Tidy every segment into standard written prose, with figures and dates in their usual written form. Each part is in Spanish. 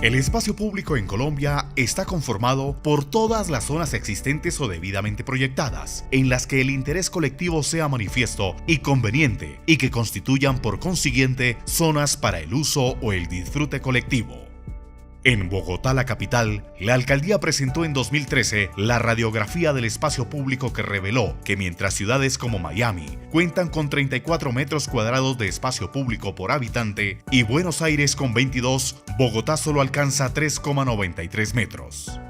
El espacio público en Colombia está conformado por todas las zonas existentes o debidamente proyectadas, en las que el interés colectivo sea manifiesto y conveniente y que constituyan por consiguiente zonas para el uso o el disfrute colectivo. En Bogotá, la capital, la alcaldía presentó en 2013 la radiografía del espacio público que reveló que mientras ciudades como Miami cuentan con 34 metros cuadrados de espacio público por habitante y Buenos Aires con 22, Bogotá solo alcanza 3,93 metros.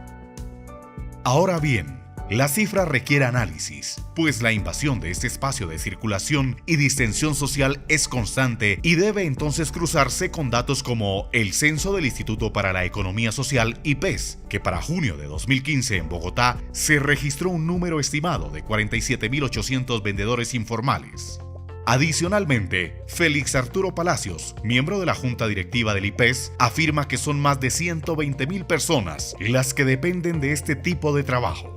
Ahora bien, la cifra requiere análisis, pues la invasión de este espacio de circulación y distensión social es constante y debe entonces cruzarse con datos como el censo del Instituto para la Economía Social IPES, que para junio de 2015 en Bogotá se registró un número estimado de 47.800 vendedores informales. Adicionalmente, Félix Arturo Palacios, miembro de la Junta Directiva del IPES, afirma que son más de 120.000 personas las que dependen de este tipo de trabajo.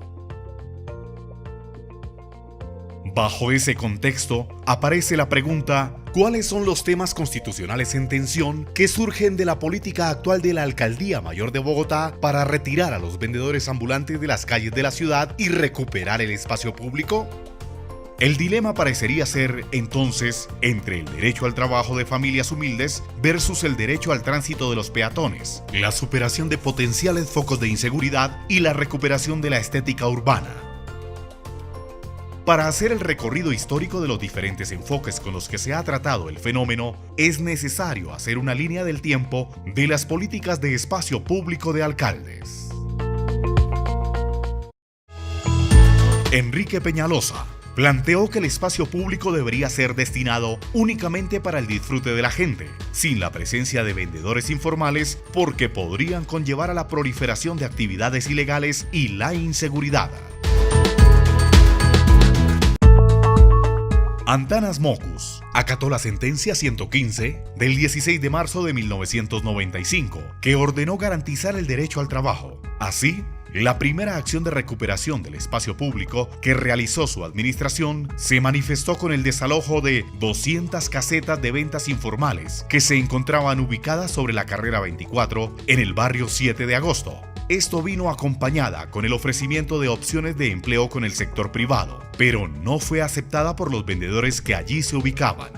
Bajo ese contexto, aparece la pregunta: ¿cuáles son los temas constitucionales en tensión que surgen de la política actual de la Alcaldía Mayor de Bogotá para retirar a los vendedores ambulantes de las calles de la ciudad y recuperar el espacio público? El dilema parecería ser, entonces, entre el derecho al trabajo de familias humildes versus el derecho al tránsito de los peatones, la superación de potenciales focos de inseguridad y la recuperación de la estética urbana. Para hacer el recorrido histórico de los diferentes enfoques con los que se ha tratado el fenómeno, es necesario hacer una línea del tiempo de las políticas de espacio público de alcaldes. Enrique Peñalosa planteó que el espacio público debería ser destinado únicamente para el disfrute de la gente, sin la presencia de vendedores informales, porque podrían conllevar a la proliferación de actividades ilegales y la inseguridad. Antanas Mockus acató la sentencia 115 del 16 de marzo de 1995, que ordenó garantizar el derecho al trabajo. Así, la primera acción de recuperación del espacio público que realizó su administración se manifestó con el desalojo de 200 casetas de ventas informales que se encontraban ubicadas sobre la carrera 24 en el barrio 7 de agosto. Esto vino acompañada con el ofrecimiento de opciones de empleo con el sector privado, pero no fue aceptada por los vendedores que allí se ubicaban.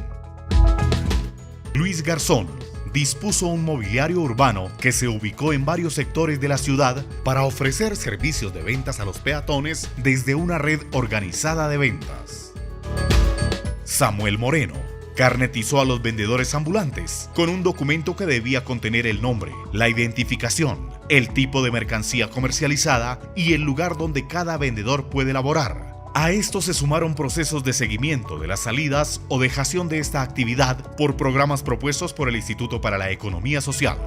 Luis Garzón dispuso un mobiliario urbano que se ubicó en varios sectores de la ciudad para ofrecer servicios de ventas a los peatones desde una red organizada de ventas. Samuel Moreno carnetizó a los vendedores ambulantes con un documento que debía contener el nombre, la identificación, el tipo de mercancía comercializada y el lugar donde cada vendedor puede laborar. A esto se sumaron procesos de seguimiento de las salidas o dejación de esta actividad por programas propuestos por el Instituto para la Economía Social.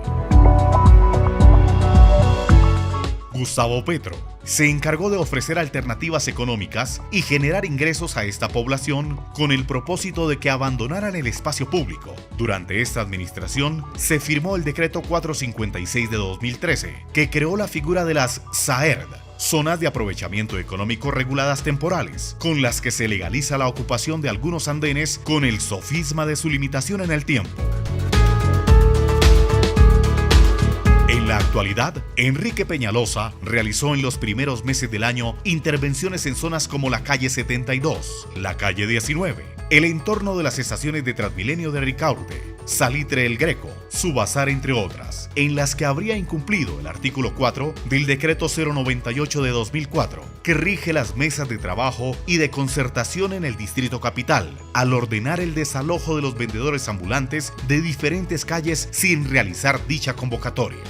Gustavo Petro se encargó de ofrecer alternativas económicas y generar ingresos a esta población con el propósito de que abandonaran el espacio público. Durante esta administración se firmó el decreto 456 de 2013, que creó la figura de las ZAERD, zonas de aprovechamiento económico reguladas temporales, con las que se legaliza la ocupación de algunos andenes con el sofisma de su limitación en el tiempo. En la actualidad, Enrique Peñalosa realizó en los primeros meses del año intervenciones en zonas como la calle 72, la calle 19, el entorno de las estaciones de Transmilenio de Ricaurte, Salitre El Greco, Subazar, entre otras, en las que habría incumplido el artículo 4 del decreto 098 de 2004, que rige las mesas de trabajo y de concertación en el Distrito Capital, al ordenar el desalojo de los vendedores ambulantes de diferentes calles sin realizar dicha convocatoria.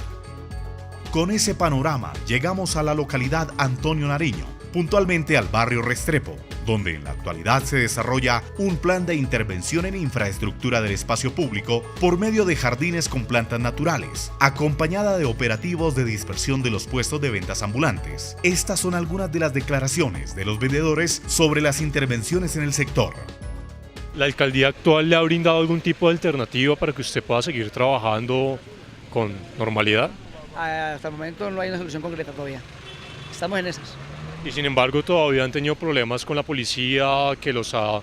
Con ese panorama llegamos a la localidad Antonio Nariño, puntualmente al barrio Restrepo, donde en la actualidad se desarrolla un plan de intervención en infraestructura del espacio público por medio de jardines con plantas naturales, acompañada de operativos de dispersión de los puestos de ventas ambulantes. Estas son algunas de las declaraciones de los vendedores sobre las intervenciones en el sector. ¿La alcaldía actual le ha brindado algún tipo de alternativa para que usted pueda seguir trabajando con normalidad? Hasta el momento no hay una solución concreta todavía. Estamos en esas. Y sin embargo todavía han tenido problemas con la policía que les ha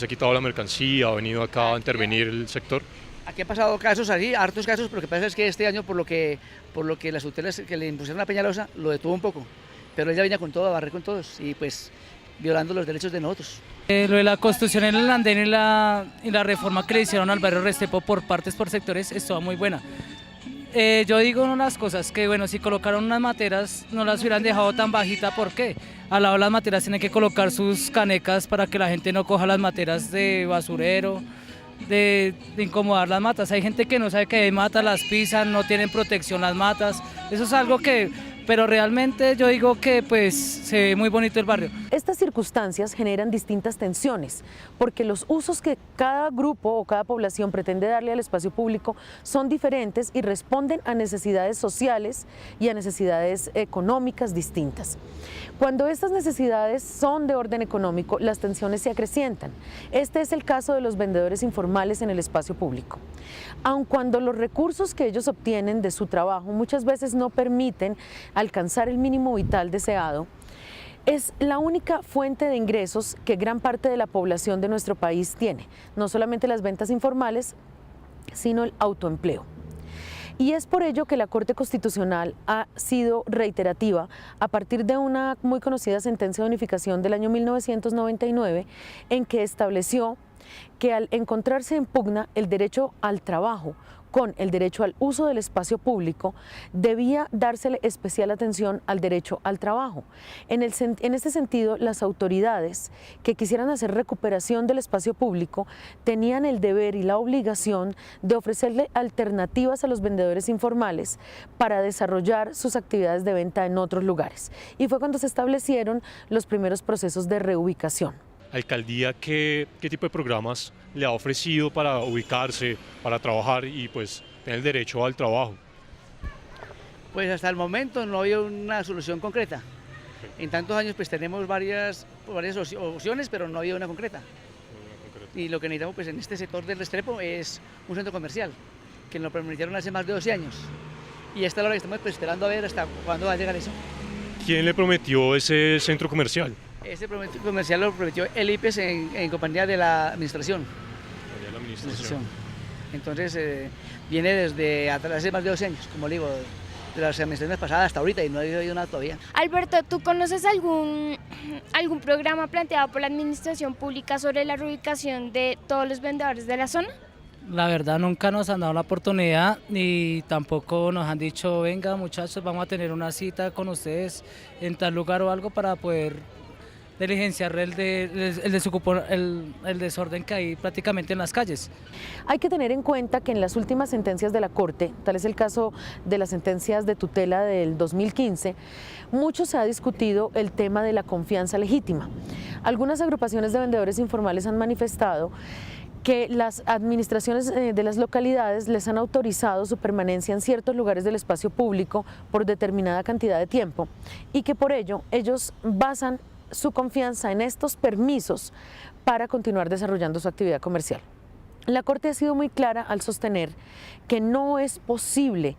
quitado la mercancía, ha venido acá a intervenir el sector. Aquí han pasado casos así, hartos casos, pero lo que pasa es que este año, por lo que las tutelas que le impusieron a Peñalosa, lo detuvo un poco. Pero ella venía con todo, a barrer con todos, y pues violando los derechos de nosotros. Lo de la construcción en el andén y la reforma que le hicieron al barrio Restrepo por partes, por sectores, estuvo muy buena. Yo digo unas cosas, que bueno, si colocaron unas materas, no las hubieran dejado tan bajita, ¿por qué? Al lado de las materas tienen que colocar sus canecas para que la gente no coja las materas de basurero, de incomodar las matas. Hay gente que no sabe que hay matas, las pisan, no tienen protección las matas, eso es algo que... Pero realmente yo digo que pues se ve muy bonito el barrio. Estas circunstancias generan distintas tensiones, porque los usos que cada grupo o cada población pretende darle al espacio público son diferentes y responden a necesidades sociales y a necesidades económicas distintas. Cuando estas necesidades son de orden económico, las tensiones se acrecientan. Este es el caso de los vendedores informales en el espacio público. Aun cuando los recursos que ellos obtienen de su trabajo muchas veces no permiten alcanzar el mínimo vital deseado, es la única fuente de ingresos que gran parte de la población de nuestro país tiene, no solamente las ventas informales, sino el autoempleo. Y es por ello que la Corte Constitucional ha sido reiterativa a partir de una muy conocida sentencia de unificación del año 1999, en que estableció que al encontrarse en pugna el derecho al trabajo con el derecho al uso del espacio público, debía dársele especial atención al derecho al trabajo. En este sentido, las autoridades que quisieran hacer recuperación del espacio público tenían el deber y la obligación de ofrecerle alternativas a los vendedores informales para desarrollar sus actividades de venta en otros lugares. Y fue cuando se establecieron los primeros procesos de reubicación. Alcaldía, ¿qué tipo de programas le ha ofrecido para ubicarse, para trabajar y pues tener el derecho al trabajo? Pues hasta el momento no había una solución concreta. En tantos años pues tenemos varias opciones, pero no había una concreta. Y lo que necesitamos pues en este sector del Restrepo es un centro comercial, que nos lo permitieron hace más de 12 años. Y esta es la hora que estamos pues, esperando a ver hasta cuándo va a llegar eso. ¿Quién le prometió ese centro comercial? Este comercial lo prometió el IPES en compañía de la administración. De la administración. Entonces viene desde hace más de 12 años, como digo, de las administraciones pasadas hasta ahorita y no ha habido nada todavía. Alberto, ¿tú conoces algún programa planteado por la administración pública sobre la reubicación de todos los vendedores de la zona? La verdad nunca nos han dado la oportunidad ni tampoco nos han dicho, venga muchachos, vamos a tener una cita con ustedes en tal lugar o algo para poder diligenciar el desorden que hay prácticamente en las calles. Hay que tener en cuenta que en las últimas sentencias de la Corte, tal es el caso de las sentencias de tutela del 2015, mucho se ha discutido el tema de la confianza legítima. Algunas agrupaciones de vendedores informales han manifestado que las administraciones de las localidades les han autorizado su permanencia en ciertos lugares del espacio público por determinada cantidad de tiempo y que por ello ellos basan su confianza en estos permisos para continuar desarrollando su actividad comercial. La Corte ha sido muy clara al sostener que no es posible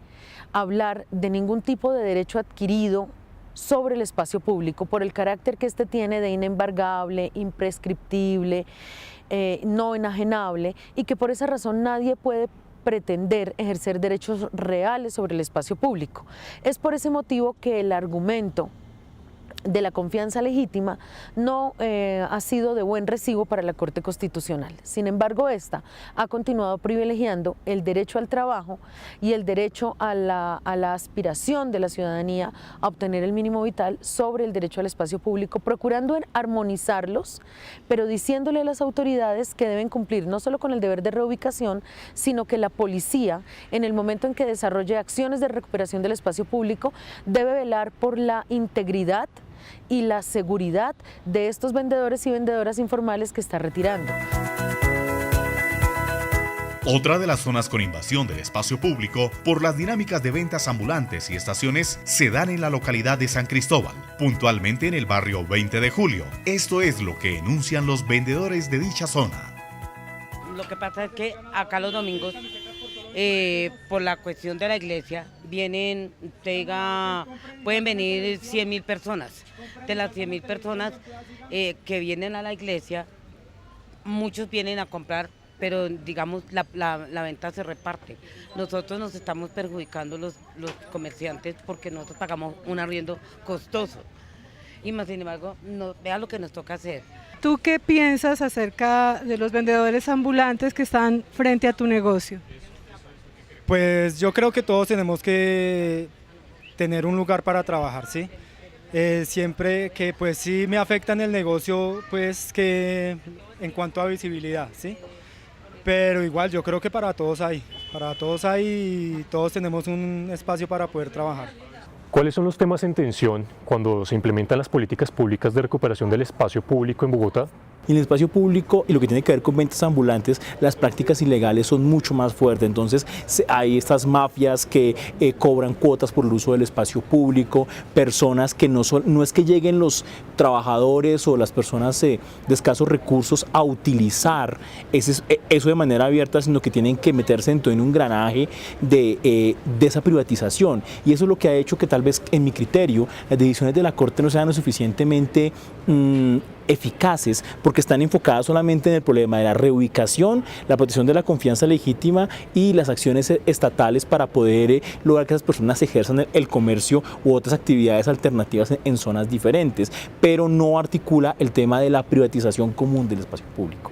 hablar de ningún tipo de derecho adquirido sobre el espacio público por el carácter que este tiene de inembargable, imprescriptible, no enajenable y que por esa razón nadie puede pretender ejercer derechos reales sobre el espacio público. Es por ese motivo que el argumento de la confianza legítima no ha sido de buen recibo para la Corte Constitucional. Sin embargo, esta ha continuado privilegiando el derecho al trabajo y el derecho a la aspiración de la ciudadanía a obtener el mínimo vital sobre el derecho al espacio público, procurando armonizarlos, pero diciéndole a las autoridades que deben cumplir no solo con el deber de reubicación, sino que la policía, en el momento en que desarrolle acciones de recuperación del espacio público, debe velar por la integridad y la seguridad de estos vendedores y vendedoras informales que está retirando. Otra de las zonas con invasión del espacio público por las dinámicas de ventas ambulantes y estaciones se dan en la localidad de San Cristóbal, puntualmente en el barrio 20 de Julio. Esto es lo que enuncian los vendedores de dicha zona. Lo que pasa es que acá los domingos, por la cuestión de la iglesia, pueden venir 100.000 personas. De las 100.000 personas que vienen a la iglesia, muchos vienen a comprar pero digamos la venta se reparte. Nosotros nos estamos perjudicando los comerciantes porque nosotros pagamos un arriendo costoso y más sin embargo, vea lo que nos toca hacer. ¿Tú qué piensas acerca de los vendedores ambulantes que están frente a tu negocio? Pues yo creo que todos tenemos que tener un lugar para trabajar, ¿sí? Siempre que pues sí me afecta en el negocio, pues que en cuanto a visibilidad, ¿sí? Pero igual yo creo que para todos hay y todos tenemos un espacio para poder trabajar. ¿Cuáles son los temas en tensión cuando se implementan las políticas públicas de recuperación del espacio público en Bogotá? En el espacio público y lo que tiene que ver con ventas ambulantes, las prácticas ilegales son mucho más fuertes. Entonces hay estas mafias que cobran cuotas por el uso del espacio público, personas que no es que lleguen los trabajadores o las personas de escasos recursos a utilizar eso de manera abierta, sino que tienen que meterse en todo un engranaje de esa privatización. Y eso es lo que ha hecho que tal vez, en mi criterio, las decisiones de la Corte no sean lo suficientemente eficaces, porque están enfocadas solamente en el problema de la reubicación, la protección de la confianza legítima y las acciones estatales para poder lograr que esas personas ejerzan el comercio u otras actividades alternativas en zonas diferentes, pero no articula el tema de la privatización común del espacio público.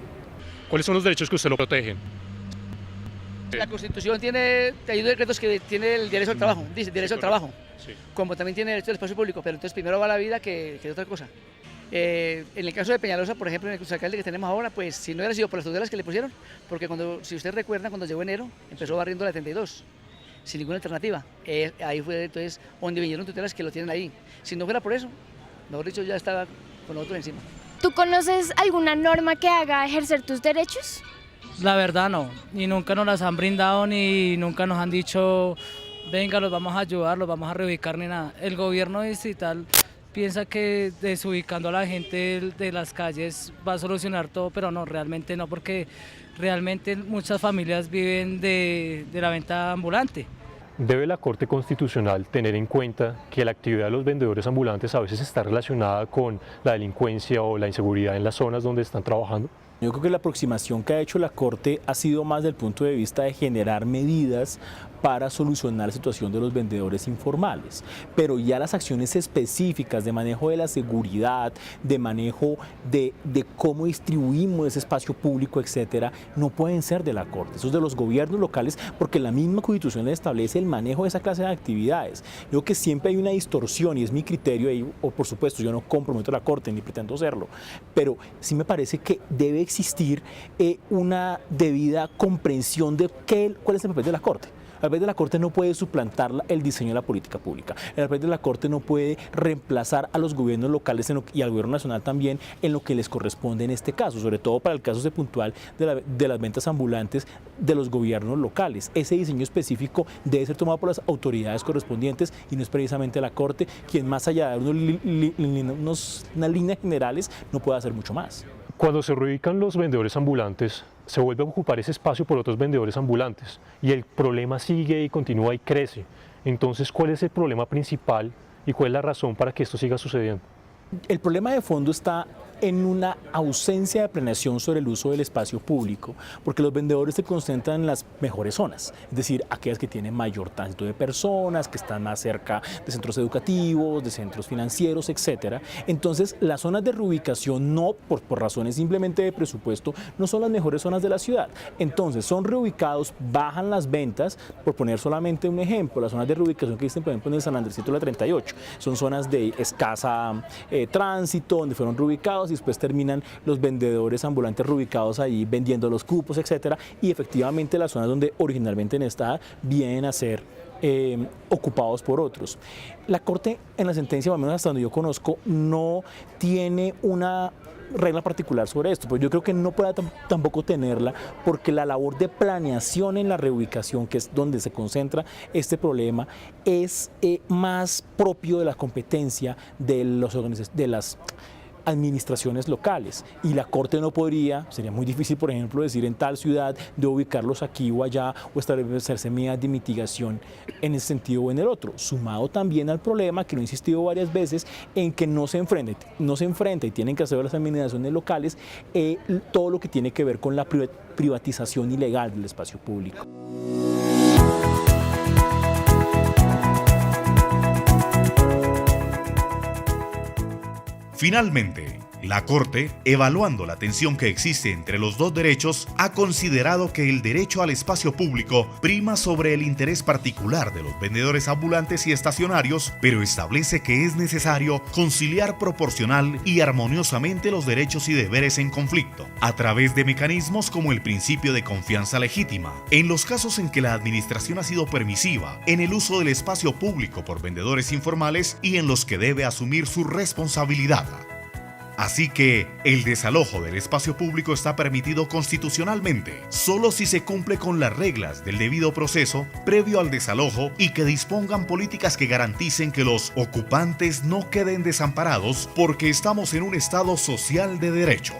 ¿Cuáles son los derechos que usted lo protegen? La Constitución tiene, hay decretos que tiene el derecho al trabajo, dice derecho al trabajo, sí, como también tiene derecho al espacio público, pero entonces primero va la vida que otra cosa. En el caso de Peñalosa, por ejemplo, en el alcalde que tenemos ahora, pues si no hubiera sido por las tutelas que le pusieron, porque si ustedes recuerdan, cuando llegó enero, empezó barriendo la 32, sin ninguna alternativa. Ahí fue entonces donde vinieron tutelas que lo tienen ahí. Si no fuera por eso, mejor dicho, ya estaba con nosotros encima. ¿Tú conoces alguna norma que haga ejercer tus derechos? La verdad no, y nunca nos las han brindado ni nunca nos han dicho, venga, los vamos a ayudar, los vamos a reubicar ni nada. El gobierno distrital piensa que desubicando a la gente de las calles va a solucionar todo, pero no, realmente no, porque realmente muchas familias viven de la venta ambulante. ¿Debe la Corte Constitucional tener en cuenta que la actividad de los vendedores ambulantes a veces está relacionada con la delincuencia o la inseguridad en las zonas donde están trabajando? Yo creo que la aproximación que ha hecho la Corte ha sido más del punto de vista de generar medidas para solucionar la situación de los vendedores informales, pero ya las acciones específicas de manejo de la seguridad, de manejo de cómo distribuimos ese espacio público, etcétera, no pueden ser de la Corte, eso es de los gobiernos locales, porque la misma Constitución le establece el manejo de esa clase de actividades. Yo creo que siempre hay una distorsión y es mi criterio, o por supuesto yo no comprometo a la Corte ni pretendo serlo, pero sí me parece que debe existir una debida comprensión de cuál es el papel de la Corte. El papel de la Corte no puede suplantar el diseño de la política pública. El papel de la Corte no puede reemplazar a los gobiernos locales y al gobierno nacional también en lo que les corresponde en este caso, sobre todo para el caso puntual de las ventas ambulantes de los gobiernos locales. Ese diseño específico debe ser tomado por las autoridades correspondientes y no es precisamente la Corte quien, más allá de unas líneas generales, no puede hacer mucho más. Cuando se reubican los vendedores ambulantes, se vuelve a ocupar ese espacio por otros vendedores ambulantes y el problema sigue y continúa y crece. Entonces, ¿cuál es el problema principal y cuál es la razón para que esto siga sucediendo? El problema de fondo está en una ausencia de planeación sobre el uso del espacio público, porque los vendedores se concentran en las mejores zonas, es decir, aquellas que tienen mayor tránsito de personas, que están más cerca de centros educativos, de centros financieros, etcétera. Entonces, las zonas de reubicación, no por razones simplemente de presupuesto, no son las mejores zonas de la ciudad. Entonces, son reubicados, bajan las ventas, por poner solamente un ejemplo, las zonas de reubicación que existen, por ejemplo, en el San Andresito de la 38, son zonas de escasa tránsito, donde fueron reubicados, y después terminan los vendedores ambulantes reubicados ahí vendiendo los cupos, etcétera, y efectivamente las zonas donde originalmente estaban vienen a ser ocupados por otros. La Corte, en la sentencia, al menos hasta donde yo conozco, no tiene una regla particular sobre esto, pero yo creo que no pueda tampoco tenerla, porque la labor de planeación en la reubicación, que es donde se concentra este problema, es más propio de la competencia de las administraciones locales y la Corte no podría, sería muy difícil por ejemplo decir en tal ciudad de ubicarlos aquí o allá o establecerse medidas de mitigación en ese sentido o en el otro, sumado también al problema que lo he insistido varias veces en que no se enfrenta y tienen que hacer las administraciones locales todo lo que tiene que ver con la privatización ilegal del espacio público. Finalmente, la Corte, evaluando la tensión que existe entre los dos derechos, ha considerado que el derecho al espacio público prima sobre el interés particular de los vendedores ambulantes y estacionarios, pero establece que es necesario conciliar proporcional y armoniosamente los derechos y deberes en conflicto, a través de mecanismos como el principio de confianza legítima, en los casos en que la administración ha sido permisiva en el uso del espacio público por vendedores informales y en los que debe asumir su responsabilidad. Así que el desalojo del espacio público está permitido constitucionalmente, solo si se cumple con las reglas del debido proceso previo al desalojo y que dispongan políticas que garanticen que los ocupantes no queden desamparados porque estamos en un Estado social de derecho.